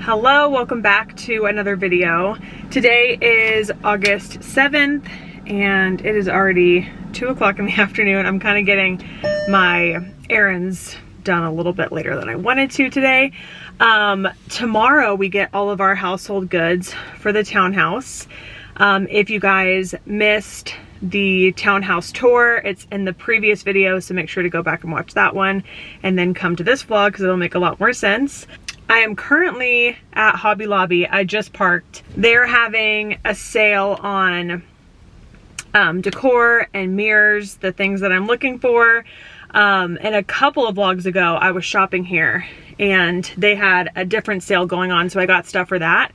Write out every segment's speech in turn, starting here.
Hello, welcome back to another video. Today is August 7th and it is already 2 o'clock in the afternoon. I'm kind of getting my errands done a little bit later than I wanted to today. Tomorrow we get all of our household goods for the townhouse. If you guys missed the townhouse tour, it's in the previous video, so make sure to go back and watch that one and then come to this vlog because it'll make a lot more sense. I am currently at Hobby Lobby. I just parked. They're having a sale on decor and mirrors, the things that I'm looking for. And a couple of vlogs ago, I was shopping here and they had a different sale going on, so I got stuff for that.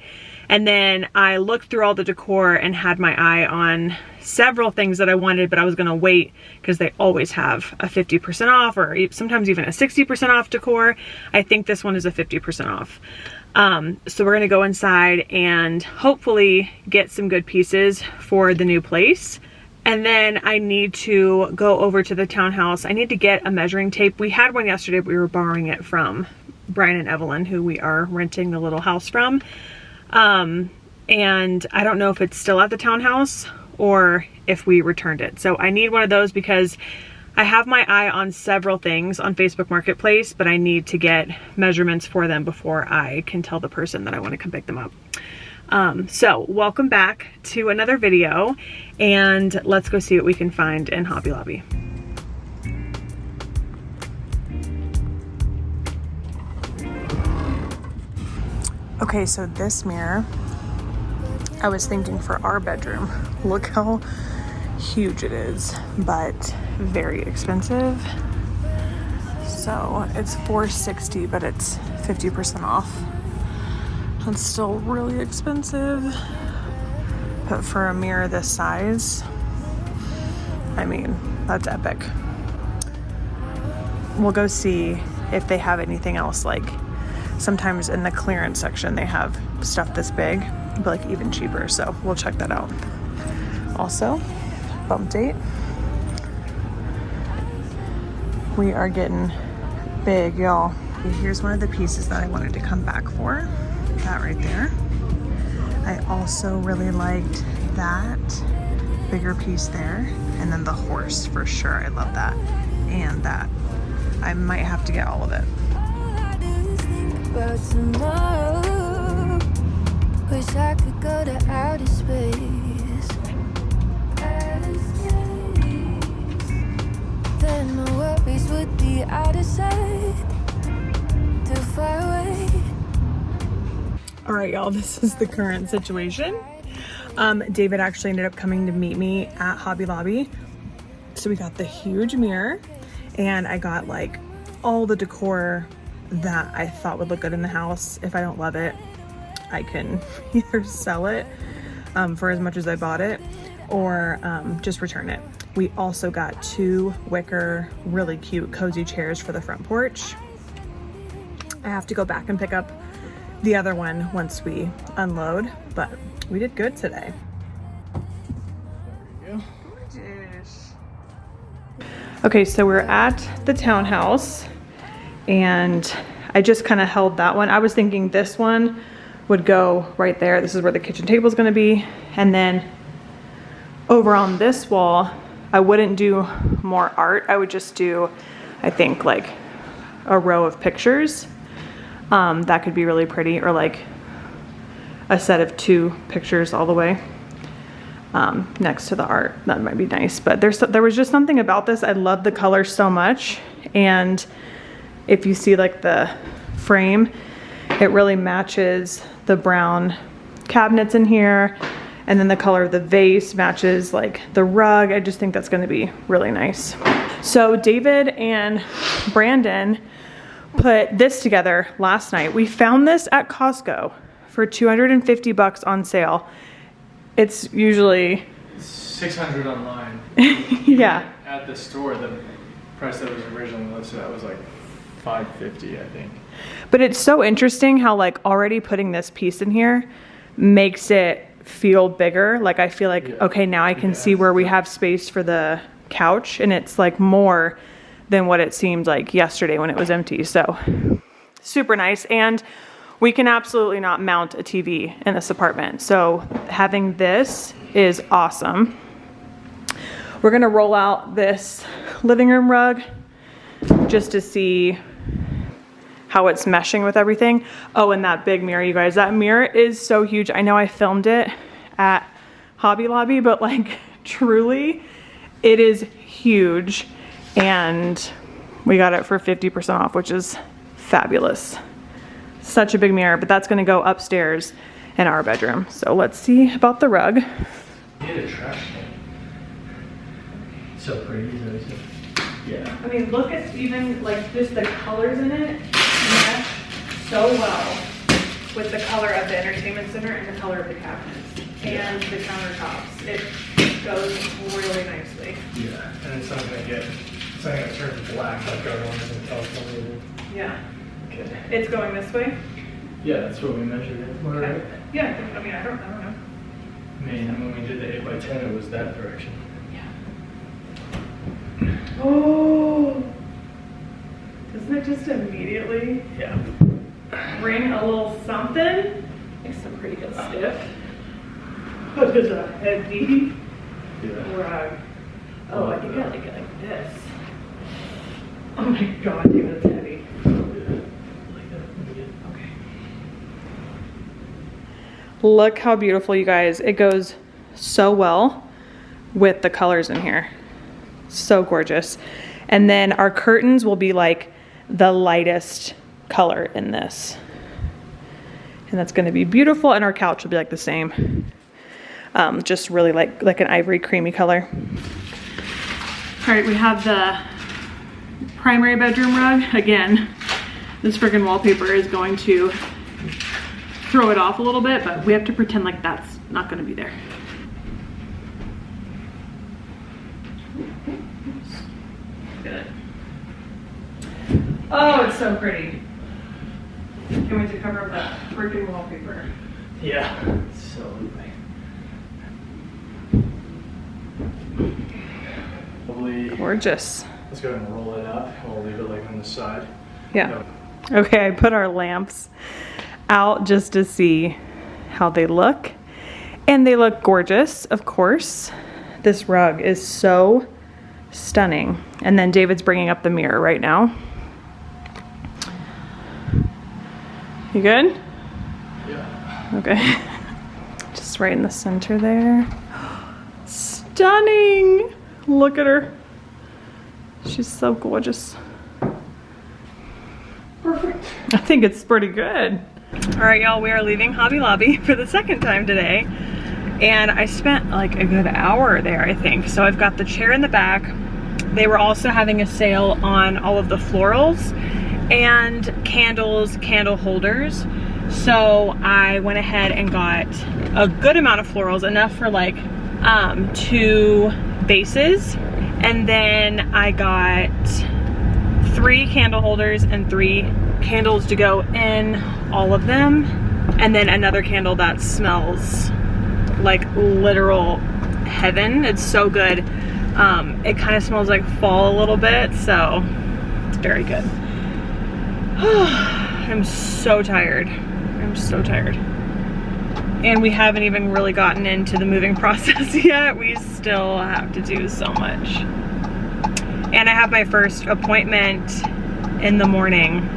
And then I looked through all the decor and had my eye on several things that I wanted, but I was gonna wait because they always have a 50% off or sometimes even a 60% off decor. I think this one is a 50% off. So we're gonna go inside and hopefully get some good pieces for the new place. And then I need to go over to the townhouse. I need to get a measuring tape. We had one yesterday, but we were borrowing it from Brian and Evelyn, who we are renting the little house from. And I don't know if it's still at the townhouse or if we returned it. So I need one of those because I have my eye on several things on Facebook Marketplace, but I need to get measurements for them before I can tell the person that I want to come pick them up. So welcome back to another video and let's go see what we can find in Hobby Lobby. Okay, so this mirror, I was thinking for our bedroom. Look how huge it is, but very expensive. So it's $460, but it's 50% off. It's still really expensive, but for a mirror this size, I mean, that's epic. We'll go see if they have anything else. Like sometimes in the clearance section, they have stuff this big, but like even cheaper. So we'll check that out. Also, bump date. We are getting big, y'all. Here's one of the pieces that I wanted to come back for. That right there. I also really liked that bigger piece there. And then the horse for sure. I love that. And that. I might have to get all of it. About tomorrow, wish I could go to outer space. Then my worries would be out of sight, too far away. All right, y'all, this is the current situation. David actually ended up coming to meet me at Hobby Lobby. So we got the huge mirror and I got like all the decor that I thought would look good in the house. If I don't love it, I can either sell it for as much as I bought it or just return it. We also got 2 wicker, really cute, cozy chairs for the front porch. I have to go back and pick up the other one once we unload, but we did good today. There we go. Gorgeous. Okay, so we're at the townhouse and I just kind of held that one. I was thinking this one would go right there. This is where the kitchen table is going to be. And then over on this wall, I wouldn't do more art. I would just do, I think, like a row of pictures. That could be really pretty, or like a set of 2 pictures all the way next to the art. That might be nice. But there was just something about this. I love the color so much. And if you see like the frame, it really matches the brown cabinets in here. And then the color of the vase matches like the rug. I just think that's gonna be really nice. So David and Brandon put this together last night. We found this at Costco for $250 on sale. It's usually $600 online. yeah. At the store, the price that was originally listed at was like $550, I think. But it's so interesting how like already putting this piece in here makes it feel bigger. Like I feel like, okay, now I can see where we have space for the couch, and it's like more than what it seemed like yesterday when it was empty. So super nice. And we can absolutely not mount a TV in this apartment. So having this is awesome. We're gonna roll out this living room rug just to see how it's meshing with everything. Oh, and that big mirror, you guys, that mirror is so huge. I know I filmed it at Hobby Lobby, but like truly it is huge, and we got it for 50% off, which is fabulous. Such a big mirror, but that's gonna go upstairs in our bedroom. So let's see about the rug. You need a trash can. So pretty, though. Yeah. I mean, look at even like just the colors in it mesh so well with the color of the entertainment center and the color of the cabinets and the countertops. It goes really nicely. Yeah, and it's not gonna turn black like our ones in California. Yeah. Okay. It's going this way? Yeah, that's what we measured it. All right. Yeah, I mean, I don't know. I mean, when we did the 8x10, it was that direction. Oh, doesn't it just immediately bring a little something? Makes some pretty good stiff. What is a heavy rug? Oh, I think I like it like this. Oh my god, dude, that's heavy. Okay. Look how beautiful, you guys. It goes so well with the colors in here. So gorgeous. And then our curtains will be like the lightest color in this, and that's going to be beautiful. And our couch will be like the same, just really like an ivory creamy color. All right, we have the primary bedroom rug. Again, this friggin' wallpaper is going to throw it off a little bit, but we have to pretend like that's not going to be there. Good. Oh, it's so pretty. Can't wait to cover up that freaking wallpaper. Yeah, absolutely. Probably. Gorgeous. Let's go ahead and roll it up. We'll leave it like on the side. Yeah. Okay, I put our lamps out just to see how they look. And they look gorgeous, of course. This rug is so stunning. And then David's bringing up the mirror right now. You good? Yeah. Okay. Just right in the center there. Stunning! Look at her. She's so gorgeous. Perfect. I think it's pretty good. All right, y'all, we are leaving Hobby Lobby for the second time today. And I spent like a good hour there, I think. So I've got the chair in the back. They were also having a sale on all of the florals and candles, candle holders. So I went ahead and got a good amount of florals, enough for like 2 bases. And then I got 3 candle holders and 3 candles to go in all of them. And then another candle that smells like literal heaven. It's so good. It kind of smells like fall a little bit, so it's very good. I'm so tired. I'm so tired. And we haven't even really gotten into the moving process yet. We still have to do so much. And I have my first appointment in the morning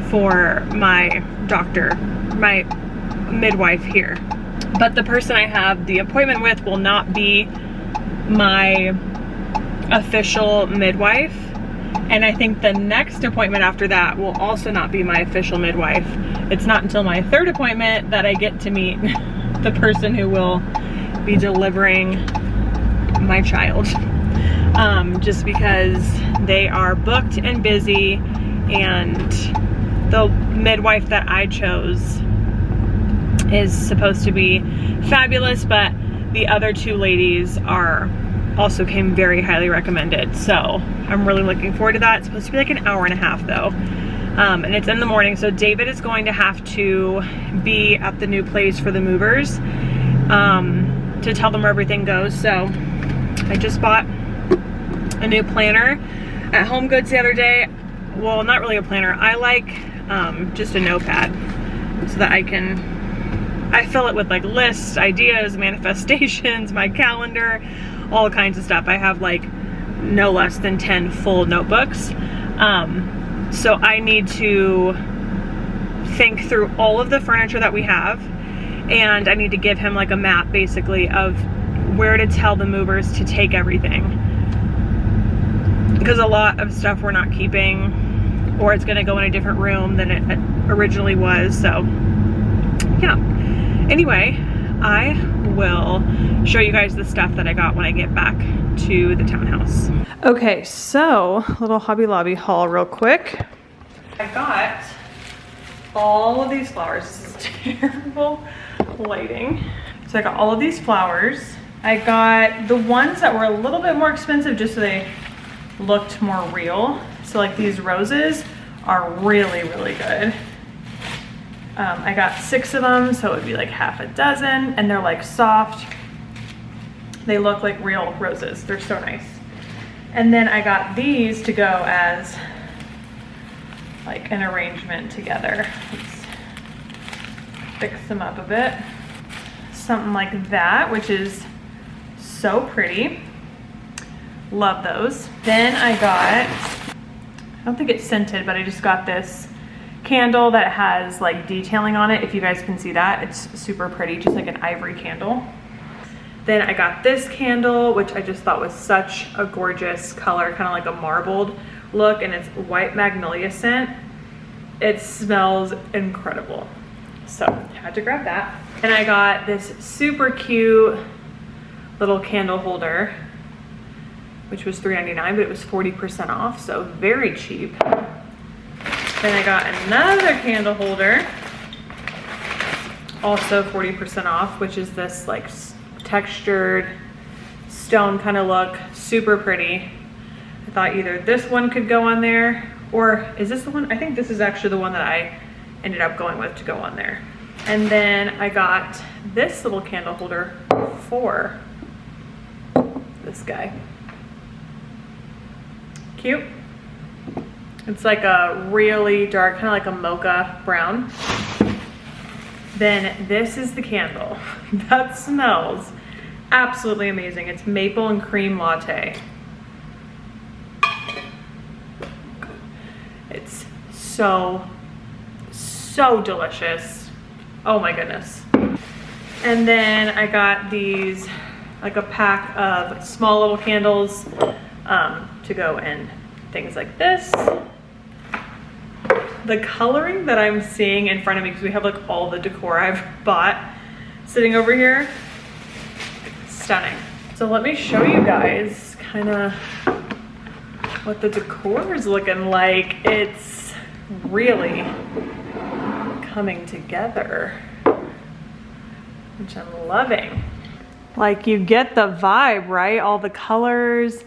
for my doctor, my midwife here. But the person I have the appointment with will not be my official midwife. And I think the next appointment after that will also not be my official midwife. It's not until my 3rd appointment that I get to meet the person who will be delivering my child. Just because they are booked and busy, and the midwife that I chose is supposed to be fabulous, but the other 2 ladies also came very highly recommended. So I'm really looking forward to that. It's supposed to be like an hour and a half though. And it's in the morning, so David is going to have to be at the new place for the movers to tell them where everything goes. So I just bought a new planner at Home Goods the other day. Well, not really a planner. I like just a notepad, so that I fill it with like lists, ideas, manifestations, my calendar, all kinds of stuff. I have like no less than 10 full notebooks. So I need to think through all of the furniture that we have, and I need to give him like a map basically of where to tell the movers to take everything, because a lot of stuff we're not keeping, or it's gonna go in a different room than it originally was. So yeah, anyway, I will show you guys the stuff that I got when I get back to the townhouse. Okay, so little Hobby Lobby haul real quick. I got all of these flowers. This is terrible lighting. So I got all of these flowers. I got the ones that were a little bit more expensive just so they looked more real. So like these roses are really, really good. I got 6 of them, so it would be like half a dozen, and they're like soft. They look like real roses. They're so nice. And then I got these to go as like an arrangement together. Let's fix them up a bit. Something like that, which is so pretty. Love those. Then I got, I don't think it's scented, but I just got this candle that has like detailing on it. If you guys can see that, it's super pretty, just like an ivory candle. Then I got this candle, which I just thought was such a gorgeous color, kind of like a marbled look, and it's white magnolia scent. It smells incredible. So had to grab that. And I got this super cute little candle holder, which was $3.99, but it was 40% off, so very cheap. Then I got another candle holder, also 40% off, which is this like textured stone kind of look, super pretty. I thought either this one could go on there, or is this the one? I think this is actually the one that I ended up going with to go on there. And then I got this little candle holder for this guy. Cute. It's like a really dark, kind of like a mocha brown. Then this is the candle. That smells absolutely amazing. It's maple and cream latte. It's so delicious. Oh my goodness. And then I got these, like a pack of small little candles to go in things like this. The coloring that I'm seeing in front of me, because we have like all the decor I've bought sitting over here, stunning. So let me show you guys kind of what the decor is looking like. It's really coming together, which I'm loving. Like, you get the vibe, right? All the colors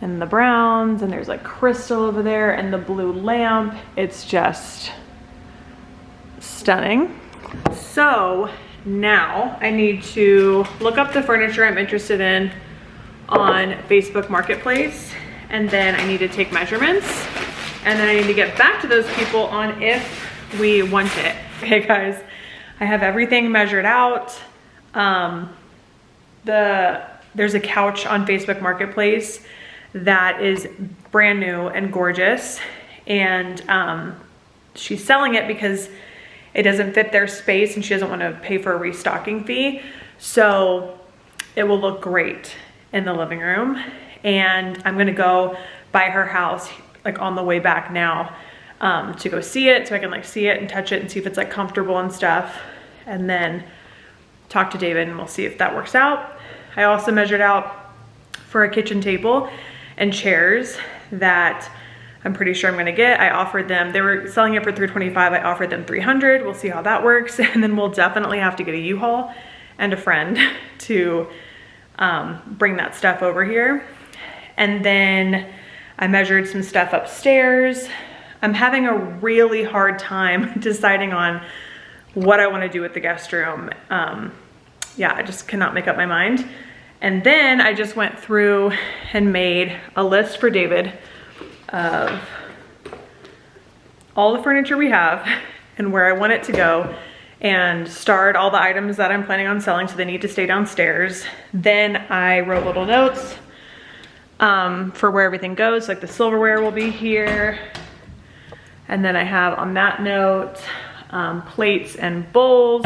and the browns, and there's like crystal over there and the blue lamp. It's just stunning. So now I need to look up the furniture I'm interested in on Facebook Marketplace, and then I need to take measurements, and then I need to get back to those people on if we want it. Okay guys, I have everything measured out. There's a couch on Facebook Marketplace that is brand new and gorgeous, and she's selling it because it doesn't fit their space and she doesn't want to pay for a restocking fee. So it will look great in the living room, and I'm gonna go by her house like on the way back now to go see it, so I can like see it and touch it and see if it's like comfortable and stuff, and then talk to David and we'll see if that works out. I also measured out for a kitchen table and chairs that I'm pretty sure I'm gonna get. I offered them, they were selling it for $325, I offered them $300. We'll see how that works, and then we'll definitely have to get a U-Haul and a friend to bring that stuff over here. And then I measured some stuff upstairs. I'm having a really hard time deciding on what I want to do with the guest room. Yeah, I just cannot make up my mind. And then I just went through and made a list for David of all the furniture we have and where I want it to go, and starred all the items that I'm planning on selling, so they need to stay downstairs. Then I wrote little notes for where everything goes, like the silverware will be here. And then I have on that note, plates and bowls.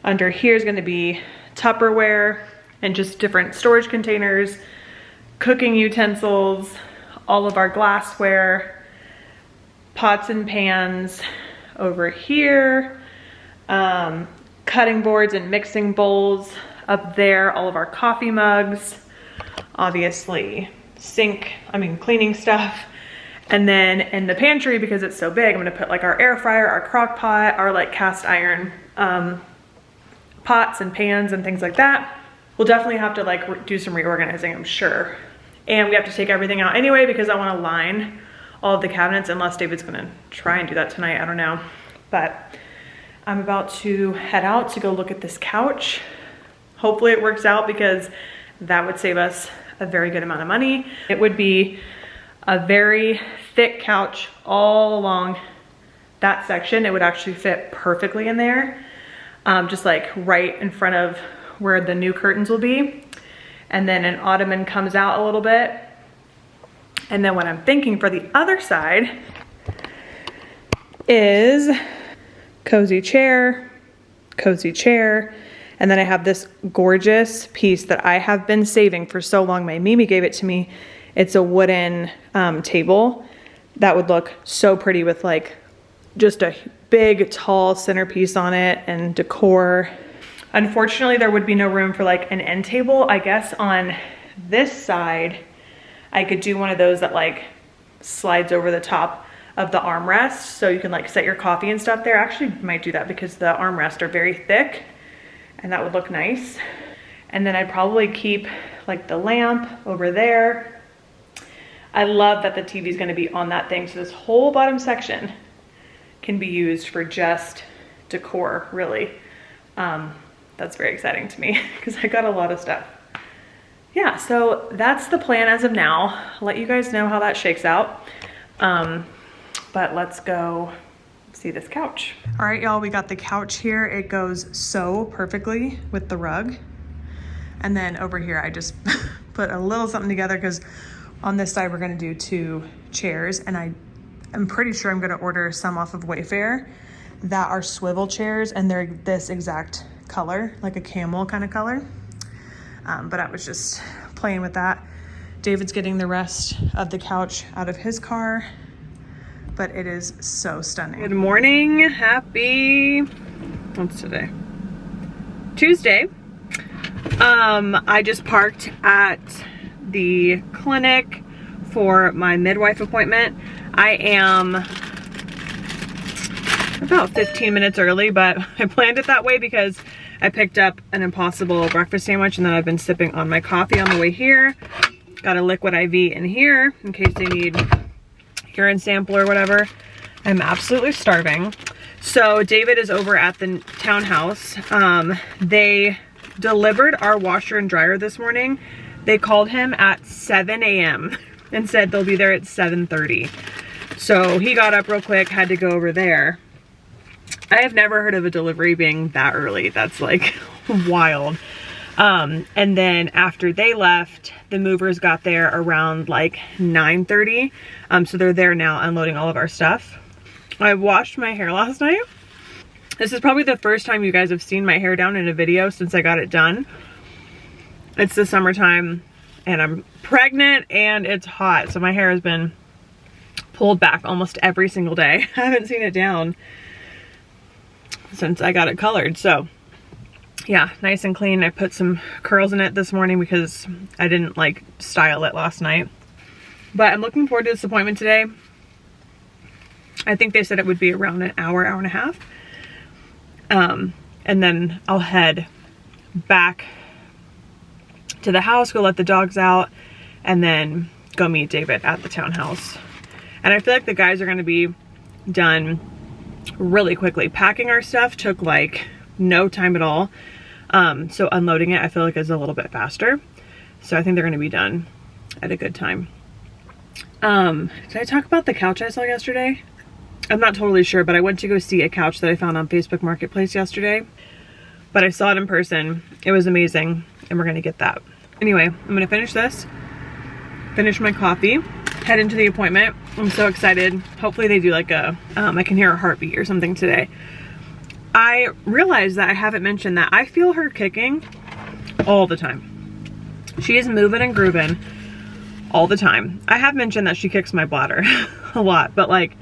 Under here is gonna be Tupperware and just different storage containers, cooking utensils, all of our glassware, pots and pans over here, cutting boards and mixing bowls up there, all of our coffee mugs, obviously cleaning stuff. And then in the pantry, because it's so big, I'm gonna put like our air fryer, our crock pot, our like cast iron pots and pans and things like that. We'll definitely have to like do some reorganizing, I'm sure. And we have to take everything out anyway because I wanna line all of the cabinets, unless David's gonna try and do that tonight, I don't know. But I'm about to head out to go look at this couch. Hopefully it works out, because that would save us a very good amount of money. It would be a very thick couch all along that section. It would actually fit perfectly in there, just like right in front of where the new curtains will be. And then an ottoman comes out a little bit. And then what I'm thinking for the other side is cozy chair, and then I have this gorgeous piece that I have been saving for so long. My Mimi gave it to me. It's a wooden table that would look so pretty with like just a big tall centerpiece on it and decor. Unfortunately, there would be no room for like an end table. I guess on this side, I could do one of those that like slides over the top of the armrest, so you can like set your coffee and stuff there. Actually might do that because the armrests are very thick, and that would look nice. And then I'd probably keep like the lamp over there. I love that the TV is going to be on that thing, so this whole bottom section can be used for just decor, really. That's very exciting to me because I got a lot of stuff. Yeah, so that's the plan as of now. I'll let you guys know how that shakes out. But let's go see this couch. All right, y'all, we got the couch here. It goes so perfectly with the rug. And then over here, I just put a little something together because on this side, we're gonna do 2 chairs. And I'm pretty sure I'm gonna order some off of Wayfair that are swivel chairs, and they're this exact color, like a camel kind of color. But I was just playing with that. David's getting the rest of the couch out of his car, but it is so stunning. Good morning, happy, what's today? Tuesday. I just parked at the clinic for my midwife appointment. I am about 15 minutes early, but I planned it that way because I picked up an Impossible breakfast sandwich, and then I've been sipping on my coffee on the way here. Got a liquid IV in here in case they need urine sample or whatever. I'm absolutely starving. So David is over at the Townhouse. They delivered our washer and dryer this morning. They called him at 7 a.m. and said they'll be there at 7:30. So he got up real quick, had to go over there. I have never heard of a delivery being that early. That's like wild. And then after they left, the movers got there around like 9:30. So they're there now unloading all of our stuff. I washed my hair last night. This is probably the first time you guys have seen my hair down in a video since I got it done. It's the summertime and I'm pregnant and it's hot. So my hair has been pulled back almost every single day. I haven't seen it down since I got it colored. So yeah, nice and clean. I put some curls in it this morning because I didn't like style it last night. But I'm looking forward to this appointment today. I think they said it would be around an hour, hour and a half. And then I'll head back to the house, go let the dogs out, and then go meet David at the Townhouse. And I feel like the guys are gonna be done really quickly. Packing our stuff took like no time at all. So unloading it, I feel like is a little bit faster. So I think they're gonna be done at a good time. Did I talk about the couch I saw yesterday? I'm not totally sure, but I went to go see a couch that I found on Facebook Marketplace yesterday. But I saw it in person. It was amazing, and we're gonna get that. Anyway, I'm gonna finish this, finish my coffee, head into the appointment. I'm so excited. Hopefully they do like a, I can hear a heartbeat or something today. I realized that I haven't mentioned that I feel her kicking all the time. She is moving and grooving all the time. I have mentioned that she kicks my bladder a lot, but like,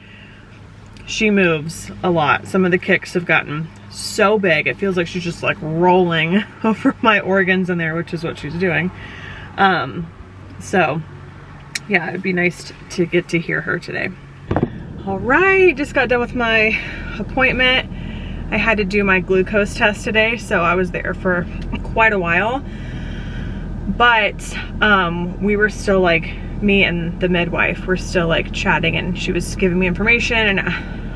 she moves a lot. Some of the kicks have gotten so big, it feels like she's just like rolling over my organs in there, which is what she's doing. So yeah, it'd be nice to get to hear her today. All right, just got done with my appointment. I had to do my glucose test today, so I was there for quite a while. But we were still like, me and the midwife were still like chatting, and she was giving me information and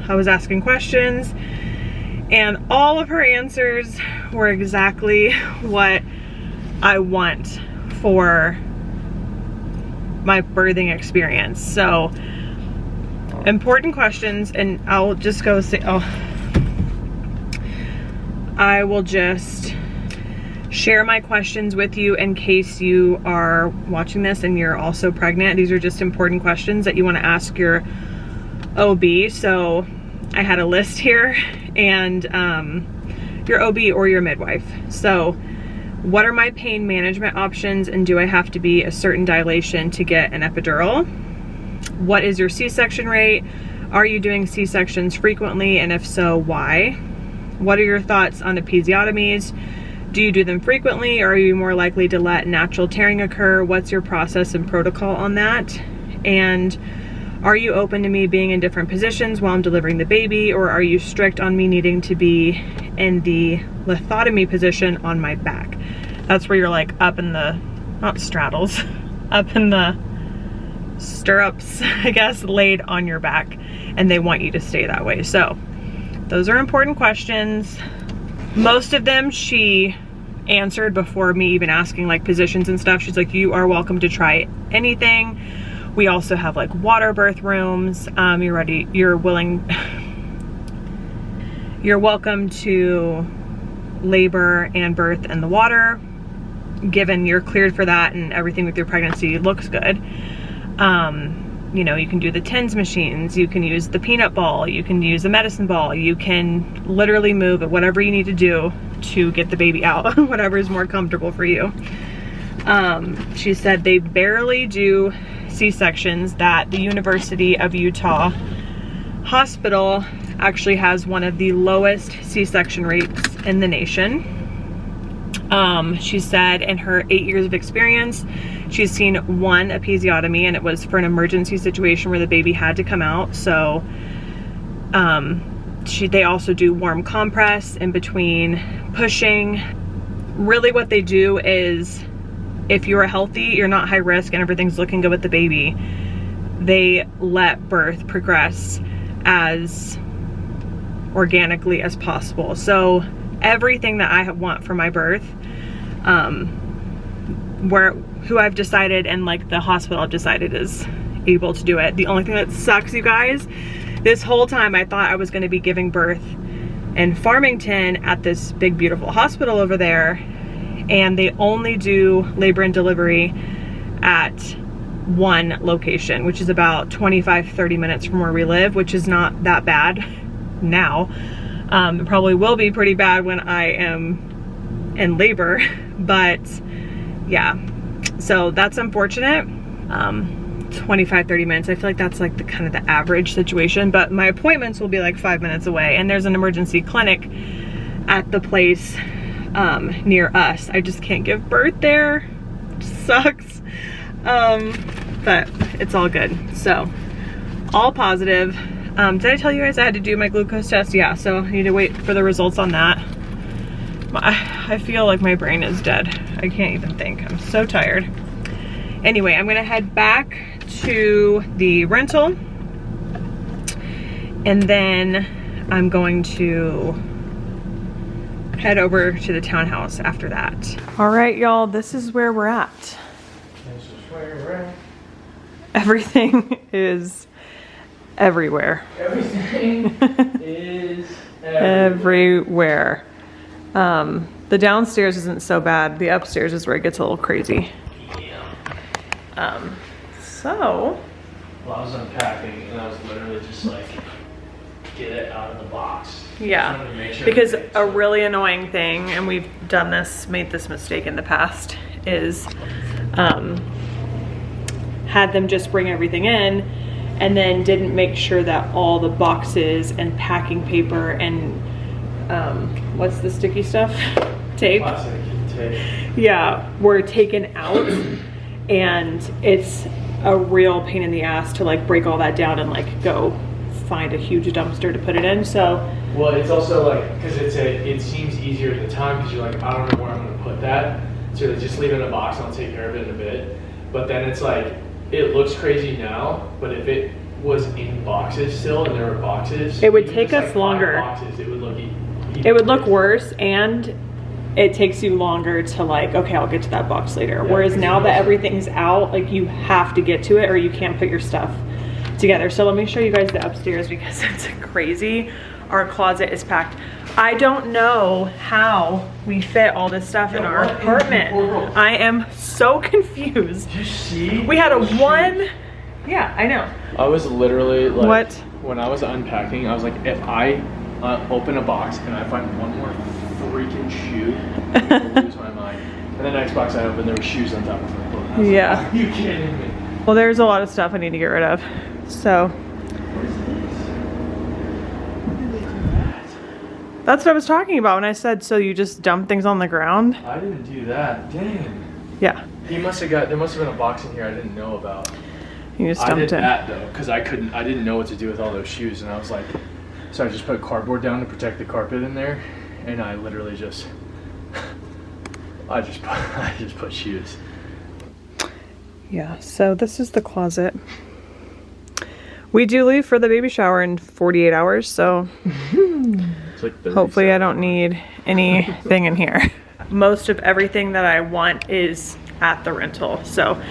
I was asking questions, and all of her answers were exactly what I want for my birthing experience. So important questions, and I'll just go say, I will just share my questions with you in case you are watching this and you're also pregnant. These are just important questions that you want to ask your OB. So I had a list here, and your OB or your midwife. So what are my pain management options, and do I have to be a certain dilation to get an epidural? What is your C-section rate? Are you doing C-sections frequently, and if so, why? What are your thoughts on episiotomies? Do you do them frequently, or are you more likely to let natural tearing occur? What's your process and protocol on that? And are you open to me being in different positions while I'm delivering the baby, or are you strict on me needing to be in the lithotomy position on my back? That's where you're like up in the, not straddles, up in the stirrups, I guess, laid on your back, and they want you to stay that way. So those are important questions. Most of them she answered before me even asking like positions and stuff. She's like, you are welcome to try anything. We also have like water birth rooms. You're welcome to labor and birth in the water, given you're cleared for that and everything with your pregnancy looks good. You know, you can do the TENS machines, you can use the peanut ball, you can use the medicine ball, you can literally move at whatever you need to do to get the baby out, whatever is more comfortable for you. She said they barely do C-sections, that the University of Utah hospital actually has one of the lowest C-section rates in the nation. She said in her 8 years of experience, she's seen one episiotomy, and it was for an emergency situation where the baby had to come out. So they also do warm compress in between pushing. Really what they do is, if you're healthy, you're not high risk, and everything's looking good with the baby, they let birth progress as organically as possible. So everything that I want for my birth, who I've decided and like the hospital I've decided is able to do it. The only thing that sucks, you guys, this whole time I thought I was going to be giving birth in Farmington at this big beautiful hospital over there, and they only do labor and delivery at one location, which is about 25-30 minutes from where we live, which is not that bad now. It probably will be pretty bad when I am in labor, but yeah, so that's unfortunate. 25-30 minutes, I feel like that's like the kind of the average situation, but my appointments will be like 5 minutes away, and there's an emergency clinic at the place near us. I just can't give birth there, which sucks, but it's all good. So all positive. Did I tell you guys I had to do my glucose test? Yeah, so I need to wait for the results on that. I feel like my brain is dead. I can't even think. I'm so tired. Anyway, I'm gonna head back to the rental, and then I'm going to head over to the townhouse after that. All right, y'all, this is where we're at. This is where we're at. Everything is everywhere. Everything is Everywhere. The downstairs isn't so bad. The upstairs is where it gets a little crazy. So. Well, I was unpacking and I was literally just like, get it out of the box. Yeah, Sure because a really annoying thing, and we've done this, made this mistake in the past, is had them just bring everything in and then didn't make sure that all the boxes and packing paper and what's the sticky stuff? Tape? Plastic tape. Yeah, were taken out, and it's a real pain in the ass to like break all that down and like go find a huge dumpster to put it in. So well, it's also like, because it seems easier at the time because you're like, I don't know where I'm going to put that, so they just leave it in a box and I'll take care of it in a bit. But then it's like, it looks crazy now, but if it was in boxes still and there were boxes, it would take us longer. Boxes, it would look it would look worse, and it takes you longer to like, okay, I'll get to that box later. Yeah, whereas now that everything's out, like you have to get to it or you can't put your stuff together. So let me show you guys the upstairs because it's crazy. Our closet is packed. I don't know how we fit all this stuff in our apartment. I am so confused. Did you see? We had a one, yeah, I know. I was literally like, what? When I was unpacking, I was like, if I open a box and I find one more freaking shoe, I'm gonna lose my mind. And the next box I opened, there were shoes on top of my clothes. Yeah. Like, are you kidding me? Well, there's a lot of stuff I need to get rid of. So that's what I was talking about when I said, so you just dump things on the ground? I didn't do that. Dang. Yeah. There must have been a box in here I didn't know about. You just dumped I did it. that though, because I didn't know what to do with all those shoes, and I was like, so I just put cardboard down to protect the carpet in there, and I literally just, I just put shoes. Yeah, so this is the closet. We do leave for the baby shower in 48 hours, so Like hopefully I don't need anything in here. Most of everything that I want is at the rental, so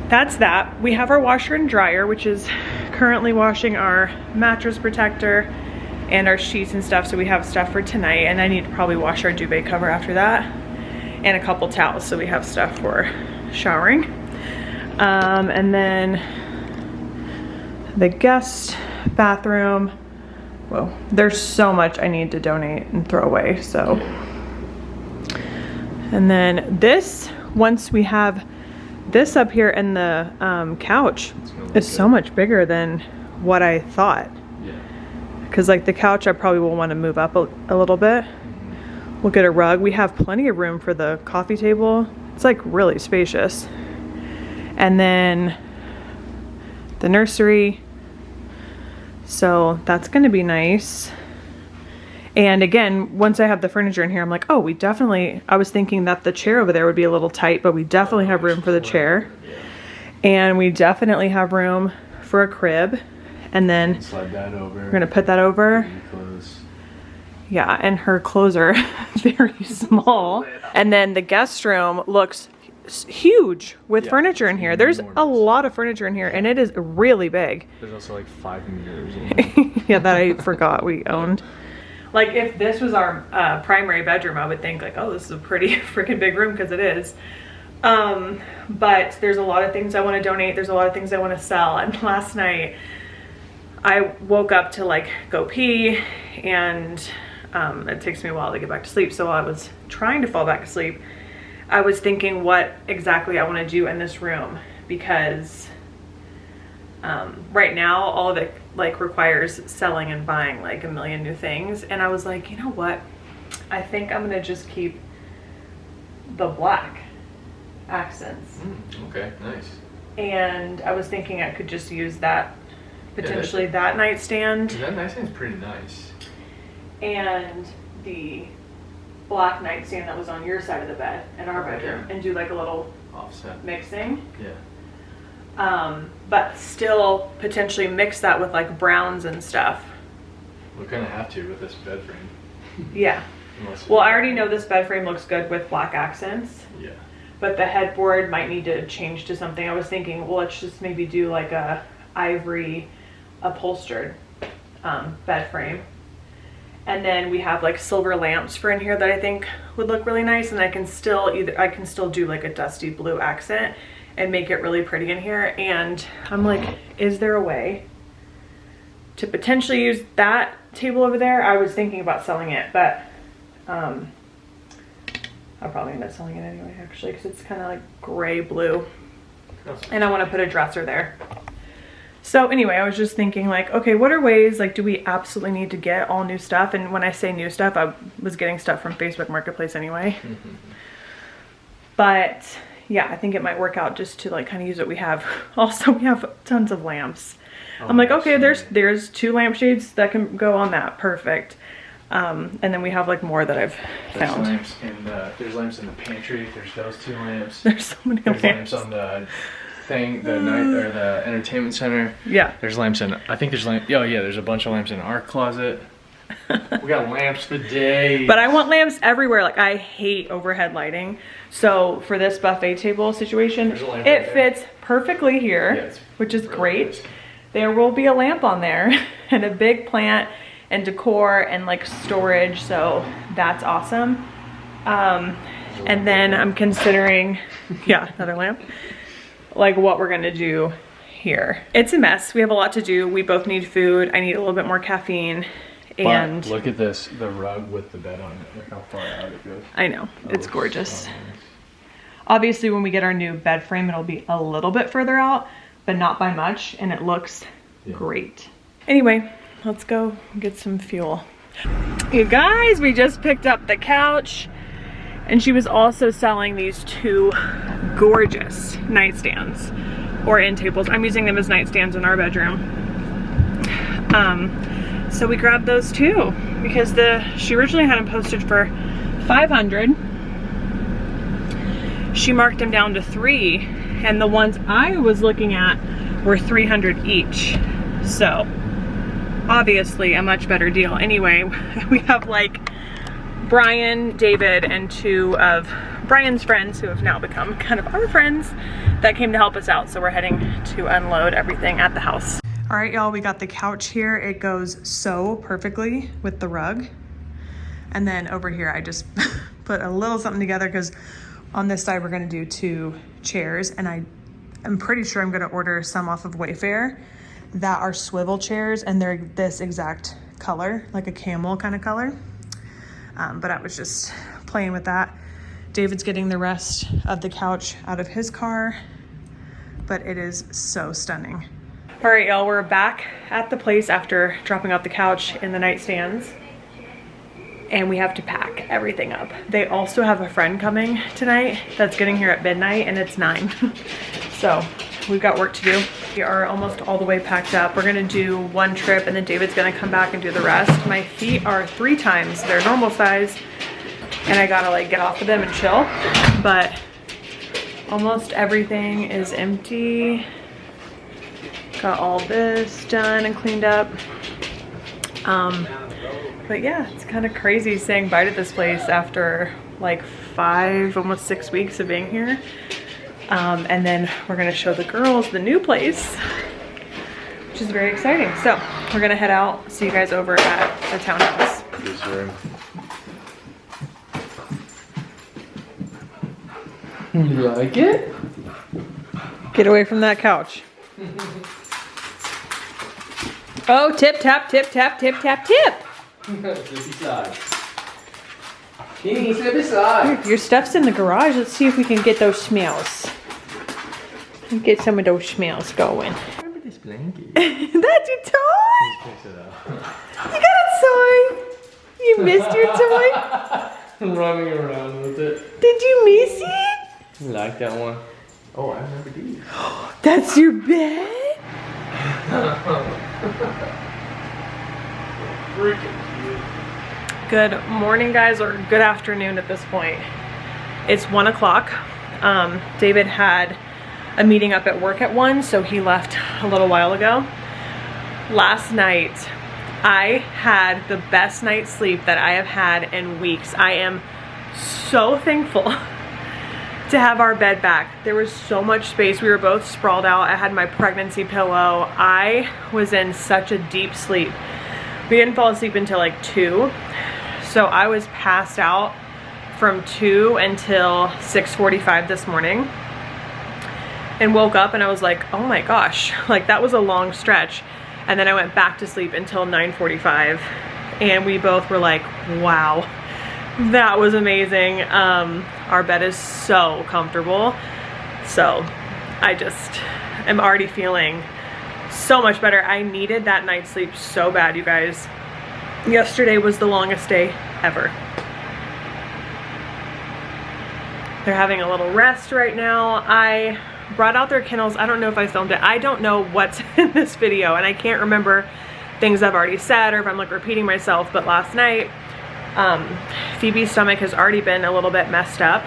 that's that. We have our washer and dryer, which is currently washing our mattress protector and our sheets and stuff, so we have stuff for tonight, and I need to probably wash our duvet cover after that, and a couple towels, so we have stuff for showering. And then the guest bathroom. Whoa, there's so much I need to donate and throw away, so. And then this, once we have this up here, and the couch is so much bigger than what I thought. Yeah. Because like the couch, I probably will want to move up a little bit. We'll get a rug. We have plenty of room for the coffee table. It's like really spacious. And then the nursery. So that's going to be nice. And again, once I have the furniture in here, I'm like, oh, I was thinking that the chair over there would be a little tight, but we definitely have room for the chair. And we definitely have room for a crib. And then slide that over. We're going to put that over. Yeah, and her clothes are very small. And then the guest room looks huge with furniture in here. There's a lot of furniture in here, and it is really big. There's also like 5 mirrors in here. Yeah, that I forgot we owned. Like if this was our primary bedroom, I would think like, oh, this is a pretty freaking big room, because it is. But there's a lot of things I want to donate. There's a lot of things I want to sell. And last night I woke up to like go pee, and it takes me a while to get back to sleep. So while I was trying to fall back asleep, I was thinking what exactly I want to do in this room, because right now all of it like requires selling and buying like a million new things. And I was like, you know what? I think I'm gonna just keep the black accents. Okay, nice. And I was thinking I could just use that, potentially that nightstand. That nightstand's pretty nice. And the black nightstand that was on your side of the bed in our bedroom, and do like a little offset mixing. Yeah. But still potentially mix that with like browns and stuff. We're gonna have to with this bed frame. Yeah. Well, I already know this bed frame looks good with black accents. Yeah. But the headboard might need to change to something. I was thinking, well, let's just maybe do like a ivory upholstered bed frame. And then we have like silver lamps for in here that I think would look really nice, and I can still do like a dusty blue accent and make it really pretty in here. And I'm like, is there a way to potentially use that table over there? I was thinking about selling it, but I'll probably end up selling it anyway, actually, because it's kind of like gray blue, and I want to put a dresser there. So anyway, I was just thinking like, okay, what are ways, like, do we absolutely need to get all new stuff? And when I say new stuff, I was getting stuff from Facebook Marketplace anyway. But yeah, I think it might work out just to like kind of use what we have. Also, we have tons of lamps. I'm like, okay, there's 2 lampshades that can go on that. Perfect. And then we have like more that I've found. There's lamps in the pantry. There's those 2 lamps. There's so many lamps. Lamps on the thing, the night or the entertainment center. Yeah. There's lamps in. I think there's lamps. Oh yeah, there's a bunch of lamps in our closet. We got lamps for days. But I want lamps everywhere. Like, I hate overhead lighting. So for this buffet table situation, it fits perfectly here, which is great. Nice. There will be a lamp on there and a big plant and decor and like storage. So that's awesome. And then I'm considering, yeah, another lamp, like what we're gonna do here. It's a mess. We have a lot to do. We both need food. I need a little bit more caffeine. And but look at this, the rug with the bed on it. Look how far out it goes. I know, it's gorgeous. So nice. Obviously, when we get our new bed frame, it'll be a little bit further out, but not by much, and it looks great. Anyway, let's go get some fuel. You guys, we just picked up the couch, and she was also selling these 2 gorgeous nightstands, or end tables. I'm using them as nightstands in our bedroom. So we grabbed those too, because she originally had them posted for $500. She marked them down to $300, and the ones I was looking at were $300 each. So obviously a much better deal. Anyway, we have like Brian, David, and 2 of Brian's friends who have now become kind of our friends that came to help us out. So we're heading to unload everything at the house. All right, y'all, we got the couch here. It goes so perfectly with the rug. And then over here, I just put a little something together because on this side, we're gonna do 2 chairs. And I'm pretty sure I'm gonna order some off of Wayfair that are swivel chairs, and they're this exact color, like a camel kind of color. But I was just playing with that. David's getting the rest of the couch out of his car, but it is so stunning. All right, y'all, we're back at the place after dropping off the couch and the nightstands, and we have to pack everything up. They also have a friend coming tonight that's getting here at midnight, and it's 9. So we've got work to do. We are almost all the way packed up. We're gonna do 1 trip, and then David's gonna come back and do the rest. My feet are 3 times their normal size, and I gotta like get off of them and chill, but almost everything is empty. Got all this done and cleaned up. But yeah, it's kind of crazy saying bye to this place after like 5, almost 6 weeks of being here. And then we're gonna show the girls the new place, which is very exciting. So we're gonna head out, see you guys over at the Townhouse. This room. You like it? Get away from that couch. Oh, tip, tap, tip, tap, tip, tap, tip. Your stuff's in the garage. Let's see if we can get those smells. Get some of those smells going. Remember this blanket? That's your toy? You got a toy? You missed your toy? I'm running around with it. Did you miss it? You like that one? Oh, I remember these. That's your bed? Good morning, guys, or good afternoon at this point. It's 1 o'clock. David had a meeting up at work at 1, so he left a little while ago. Last night, I had the best night's sleep that I have had in weeks. I am so thankful to to have our bed back. There was so much space. We were both sprawled out. I had my pregnancy pillow. I was in such a deep sleep. We didn't fall asleep until like 2. So I was passed out from 2 until 6:45 this morning. And woke up and I was like, oh my gosh, like that was a long stretch. And then I went back to sleep until 9:45. And we both were like, wow, that was amazing. Our bed is so comfortable. So I just am already feeling so much better. I needed that night's sleep so bad, you guys. Yesterday was the longest day ever. They're having a little rest right now. I brought out their kennels. I don't know if I filmed it. I don't know what's in this video, and I can't remember things I've already said or if I'm like repeating myself, but last night Phoebe's stomach has already been a little bit messed up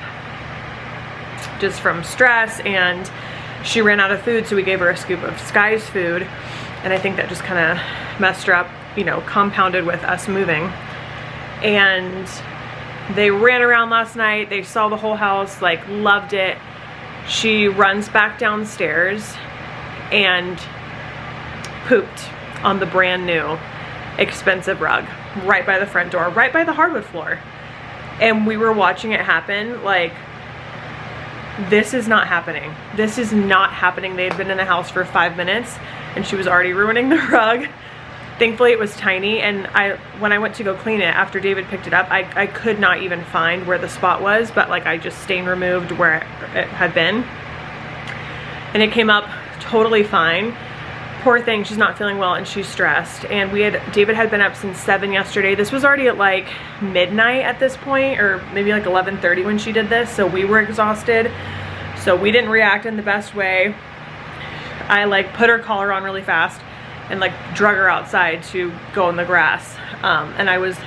just from stress, and she ran out of food, so we gave her a scoop of Sky's food, and I think that just kind of messed her up, you know, compounded with us moving. And they ran around last night. They saw the whole house, like loved it. She runs back downstairs and pooped on the brand new expensive rug right by the front door, right by the hardwood floor. And we were watching it happen. Like, this is not happening. This is not happening. They had been in the house for 5 minutes and she was already ruining the rug. Thankfully it was tiny, and when I went to go clean it after David picked it up, I could not even find where the spot was, but like I just stain removed where it had been. And it came up totally fine. Poor thing, she's not feeling well and she's stressed. And David had been up since 7 yesterday. This was already at like midnight at this point, or maybe like 11:30 when she did this, so we were exhausted. So we didn't react in the best way. I like put her collar on really fast and like drug her outside to go in the grass. And I was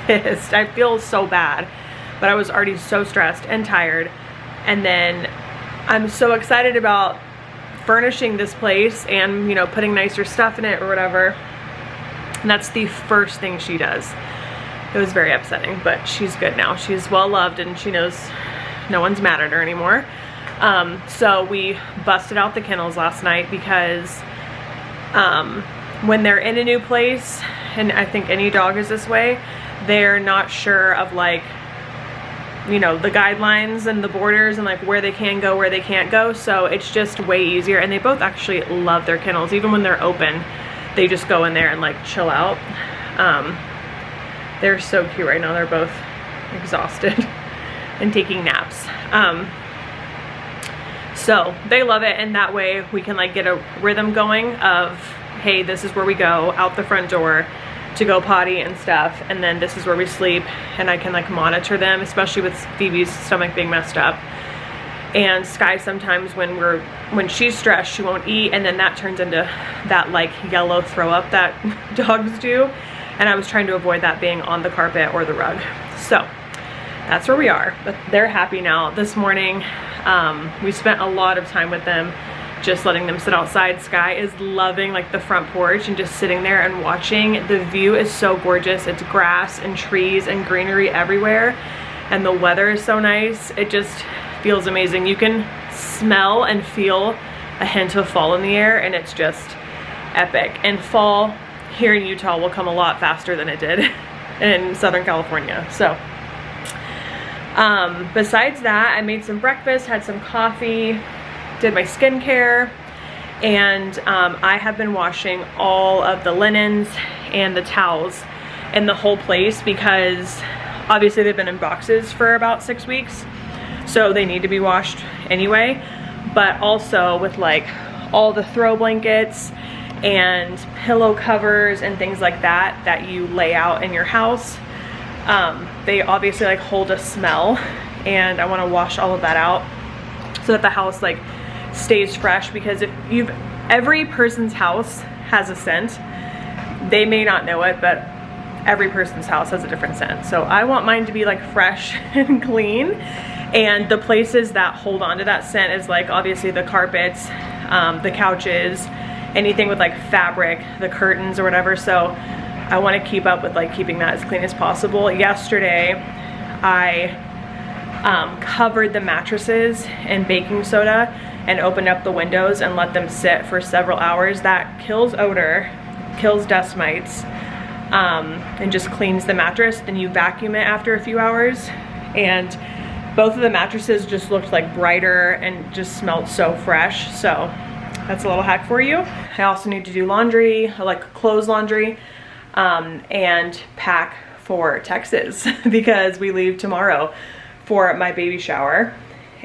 pissed. I feel so bad, but I was already so stressed and tired. And then I'm so excited about furnishing this place and, you know, putting nicer stuff in it or whatever. And that's the first thing she does. It was very upsetting, but she's good now. She's well loved and she knows no one's mad at her anymore. So we busted out the kennels last night because when they're in a new place, and I think any dog is this way, they're not sure of like, you know, the guidelines and the borders and like where they can go, where they can't go. So it's just way easier. And they both actually love their kennels. Even when they're open, they just go in there and like chill out. They're so cute right now. They're both exhausted and taking naps. So they love it, and that way we can like get a rhythm going of, hey, this is where we go out the front door to go potty and stuff, and then this is where we sleep, and I can like monitor them, especially with Phoebe's stomach being messed up. And Sky, sometimes when she's stressed, she won't eat, and then that turns into that like yellow throw up that dogs do, and I was trying to avoid that being on the carpet or the rug. So that's where we are, but they're happy now. This morning we spent a lot of time with them, just letting them sit outside. Sky is loving like the front porch and just sitting there and watching. The view is so gorgeous. It's grass and trees and greenery everywhere, and the weather is so nice. It just feels amazing. You can smell and feel a hint of fall in the air, and it's just epic. And fall here in Utah will come a lot faster than it did in Southern California. So besides that, I made some breakfast, had some coffee, did my skincare, and I have been washing all of the linens and the towels in the whole place because obviously they've been in boxes for about 6 weeks, so they need to be washed anyway. But also with like all the throw blankets and pillow covers and things like that that you lay out in your house, they obviously like hold a smell, and I want to wash all of that out so that the house like stays fresh. Because every person's house has a scent. They may not know it, but every person's house has a different scent. So I want mine to be like fresh and clean, and the places that hold on to that scent is like obviously the carpets, the couches, anything with like fabric, the curtains or whatever. So I want to keep up with like keeping that as clean as possible. Yesterday I covered the mattresses in baking soda and opened up the windows and let them sit for several hours. That kills odor, kills dust mites, and just cleans the mattress. Then you vacuum it after a few hours, and both of the mattresses just looked like brighter and just smelled so fresh. So that's a little hack for you. I also need to do laundry, like clothes laundry, and pack for Texas because we leave tomorrow for my baby shower,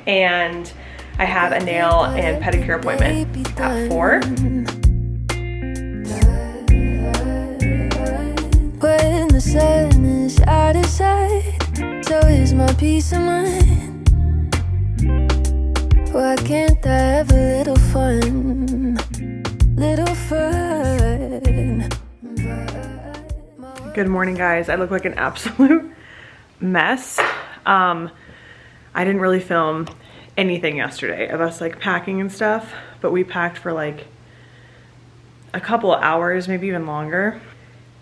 and I have a nail and pedicure appointment at 4. When the sun is out of sight, so is my peace of mind. Why can't I have a little fun? Little fun. Good morning, guys. I look like an absolute mess. I didn't really film anything yesterday of us like packing and stuff, but we packed for like a couple of hours, maybe even longer,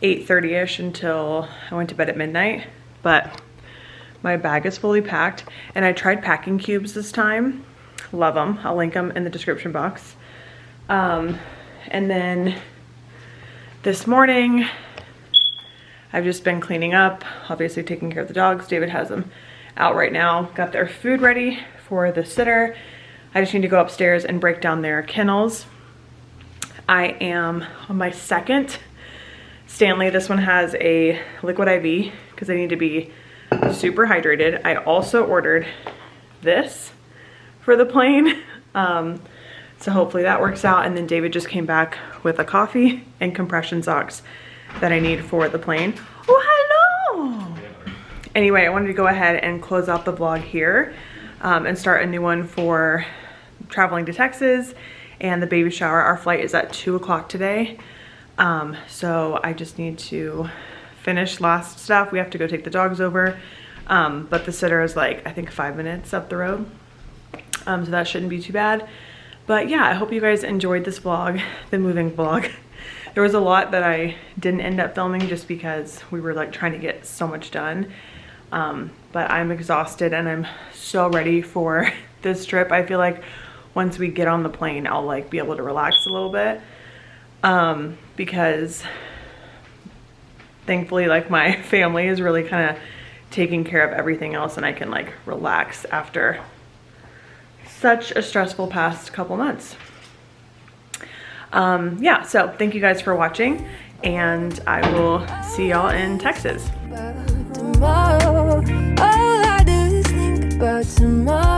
8:30ish until I went to bed at midnight. But my bag is fully packed, and I tried packing cubes this time. Love them. I'll link them in the description box. And then this morning I've just been cleaning up, obviously taking care of the dogs. David has them out right now. Got their food ready for the sitter. I just need to go upstairs and break down their kennels. I am on my second Stanley. This one has a liquid IV because they need to be super hydrated. I also ordered this for the plane. So hopefully that works out. And then David just came back with a coffee and compression socks that I need for the plane. Oh, hello! Anyway, I wanted to go ahead and close out the vlog here and start a new one for traveling to Texas and the baby shower. Our flight is at 2 o'clock today. So I just need to finish last stuff. We have to go take the dogs over. But the sitter is like, I think 5 minutes up the road. So that shouldn't be too bad. But yeah, I hope you guys enjoyed this vlog, the moving vlog. There was a lot that I didn't end up filming just because we were like trying to get so much done. But I'm exhausted and I'm so ready for this trip. I feel like once we get on the plane, I'll like be able to relax a little bit. Because thankfully like my family is really kind of taking care of everything else, and I can like relax after such a stressful past couple months. Yeah, so thank you guys for watching, and I will see y'all in Texas. Tomorrow, all I do is think about tomorrow.